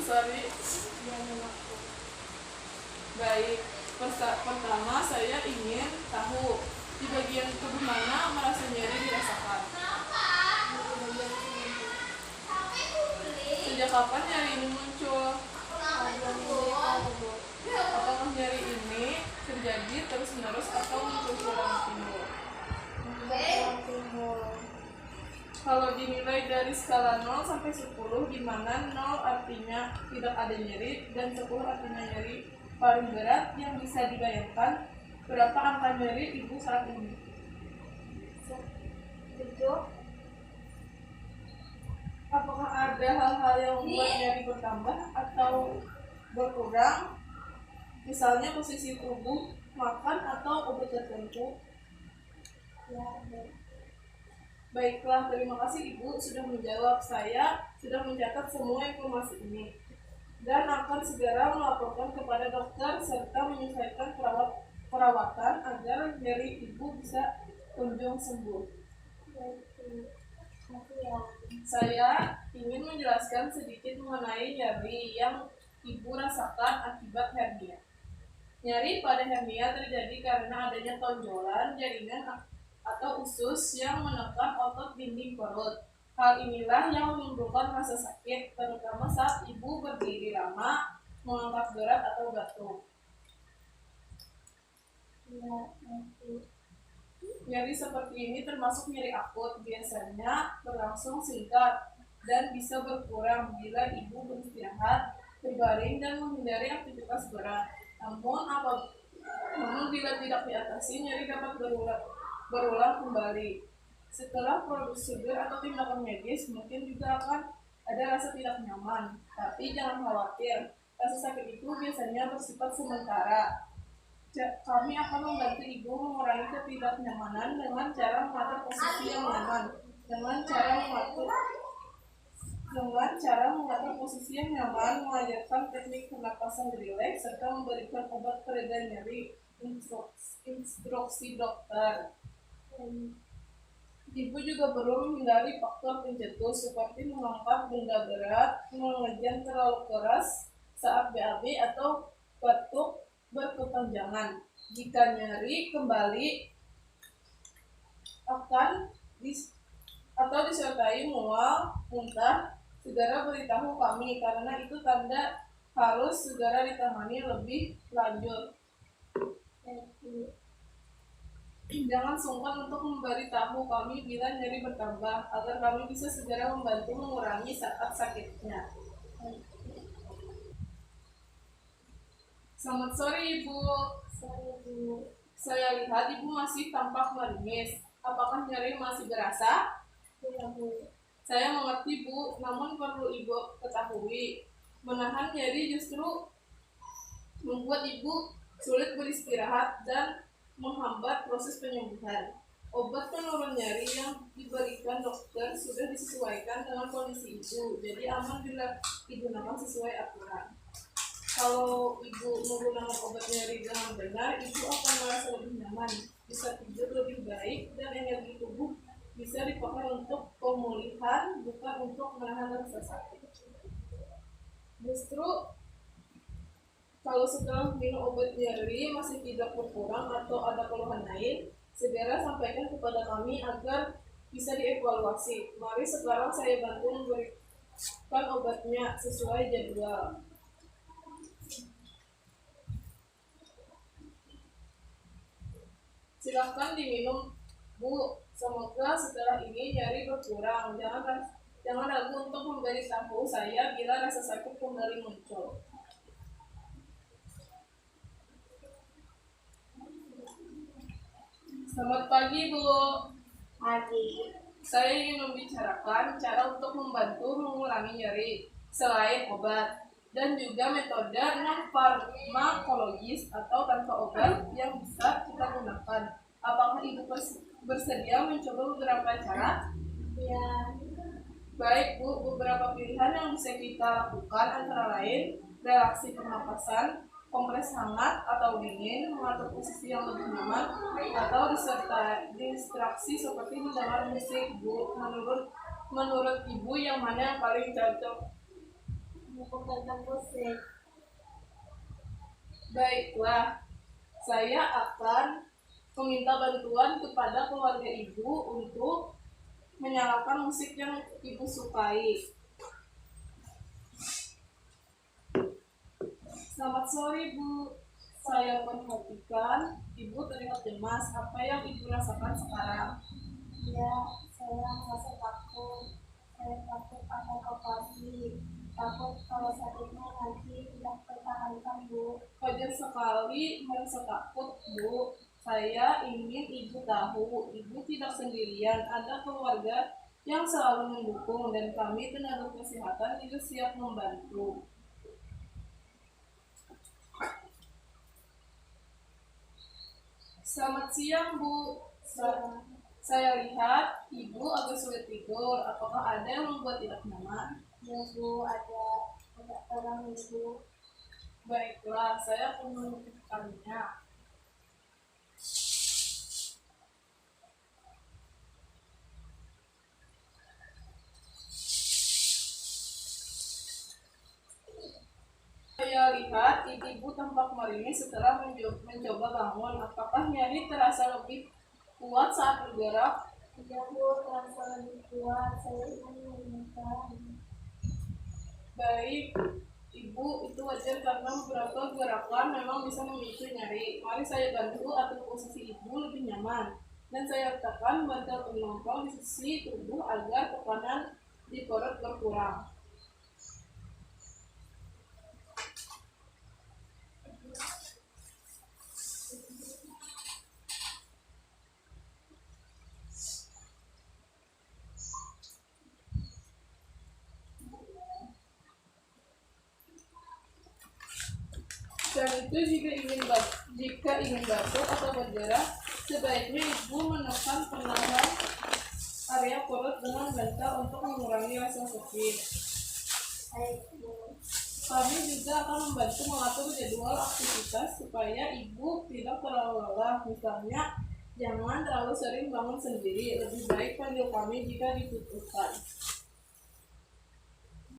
sorry. Baik, pertama saya ingin tahu di bagian tubuh mana merasa nyeri dirasakan. Sejak kapan nyeri ini muncul? Apakah nyeri ini terjadi terus-menerus atau muncul timbul? Kalau dinilai dari skala 0 sampai 10, di mana 0 artinya tidak ada nyeri dan 10 artinya nyeri paling berat yang bisa dibayangkan, berapa angka nyeri ibu saat ini? 7. Apakah ada hal-hal yang membuat nyeri bertambah atau berkurang? Misalnya posisi tubuh, makan, atau obat tertentu? Ya, Baiklah, terima kasih Ibu sudah menjawab. Saya sudah mencatat semua informasi ini dan akan segera melaporkan kepada dokter serta menyesuaikan perawatan agar nyeri Ibu bisa kunjung sembuh. Saya ingin menjelaskan sedikit mengenai nyeri yang Ibu rasakan akibat hernia. Nyeri pada hernia terjadi karena adanya tonjolan jaringan atau usus yang menekan otot dinding perut. Hal inilah yang menimbulkan rasa sakit, terutama saat ibu berdiri lama, mengangkat berat atau batuk. Nyeri seperti ini termasuk nyeri akut, biasanya berlangsung singkat dan bisa berkurang bila ibu beristirahat, berbaring, dan menghindari aktivitas berat. Namun bila tidak diatasi, nyeri dapat berulang kembali. Setelah prosedur atau tindakan medis, mungkin juga akan ada rasa tidak nyaman. Tapi jangan khawatir, rasa sakit itu biasanya bersifat sementara. Kami akan membantu ibu mengurangi ketidaknyamanan dengan cara mengatur posisi yang nyaman, dengan cara posisi yang nyaman, mengajarkan teknik pernapasan rileks, serta memberikan obat pereda nyeri, instruksi dokter. Ibu juga perlu menghindari faktor pencetus seperti mengangkat benda berat, mengejan terlalu keras saat BAB, atau batuk berkepanjangan. Jika nyeri kembali atau disertai mual, muntah, segera beritahu kami karena itu tanda harus segera ditangani lebih lanjut. Jangan sungkan untuk memberitahu kami bila nyeri bertambah agar kami bisa segera membantu mengurangi saat sakitnya. Selamat sore Ibu. Saya lihat Ibu masih tampak meringis. Apakah nyeri masih berasa? Ya, Bu. Saya mengerti Bu, namun perlu Ibu ketahui, menahan nyeri justru membuat Ibu sulit beristirahat dan menghambat proses penyembuhan. Obat penurun nyeri yang diberikan dokter sudah disesuaikan dengan kondisi ibu, jadi aman bila digunakan sesuai aturan. Kalau ibu menggunakan obat nyeri dengan benar, ibu akan merasa lebih nyaman, bisa tidur lebih baik, dan energi tubuh bisa dipakai untuk pemulihan, bukan untuk menahan rasa sakit. Justru kalau setelah minum obat nyeri masih tidak berkurang atau ada keluhan lain, segera sampaikan kepada kami agar bisa dievaluasi. Mari sekarang saya bantu memberikan obatnya sesuai jadwal. Silahkan diminum, Bu. Semoga setelah ini nyeri berkurang. Jangan ragu untuk memberitahu saya bila rasa sakit kembali muncul. Selamat pagi, Bu. Pagi. Saya ingin membicarakan cara untuk membantu mengurangi nyeri selain obat, dan juga metode non-farmakologis atau tanpa obat yang bisa kita gunakan. Apakah Ibu bersedia mencoba beberapa cara? Ya. Baik Bu, beberapa pilihan yang bisa kita lakukan antara lain relaksi pernapasan, kompres hangat atau dingin, mengatur posisi yang lebih nyaman, atau distraksi seperti mendengar musik. Bu, menurut Ibu yang mana yang paling cocok? buku tentang musik. Baiklah, saya akan meminta bantuan kepada keluarga ibu untuk menyalakan musik yang ibu sukai. Selamat sore, Bu. Saya perhatikan ibu terlihat cemas. Apa yang ibu rasakan sekarang? Ya, saya merasa takut. Saya takut akan operasi. Takut kalau sakitnya nanti tidak tertahankan, Bu. Wajar sekali merasa takut, Bu. Saya ingin ibu tahu, ibu tidak sendirian. Ada keluarga yang selalu mendukung dan kami tenaga kesehatan juga siap membantu. Selamat siang, Bu. Saya lihat ibu agak sulit tidur. Apakah ada yang membuat tidak nyaman? Ya, Bu, ada tolong Ibu. Baiklah, saya akan menunjukkannya. Saya lihat ibu tampak meringis setelah mencoba bangun. Apakah nyeri terasa lebih kuat saat bergerak? Ya, Bu, terasa lebih kuat. Saya ingin menemukan. Baik, ibu, itu wajar karena beberapa gerakan memang bisa memicu nyeri. Mari saya bantu atur posisi ibu lebih nyaman. Dan saya letakkan bantal penopang di sisi tubuh agar tekanan di perut berkurang. Dan itu jika ingin batuk atau bergerak, sebaiknya ibu menekan perlahan area perut dengan bantal untuk mengurangi rasa sakit. Baik, Bu. Kami juga akan membantu mengatur jadwal aktivitas supaya ibu tidak terlalu lelah. Misalnya, jangan terlalu sering bangun sendiri. Lebih baik panggil kami jika dibutuhkan.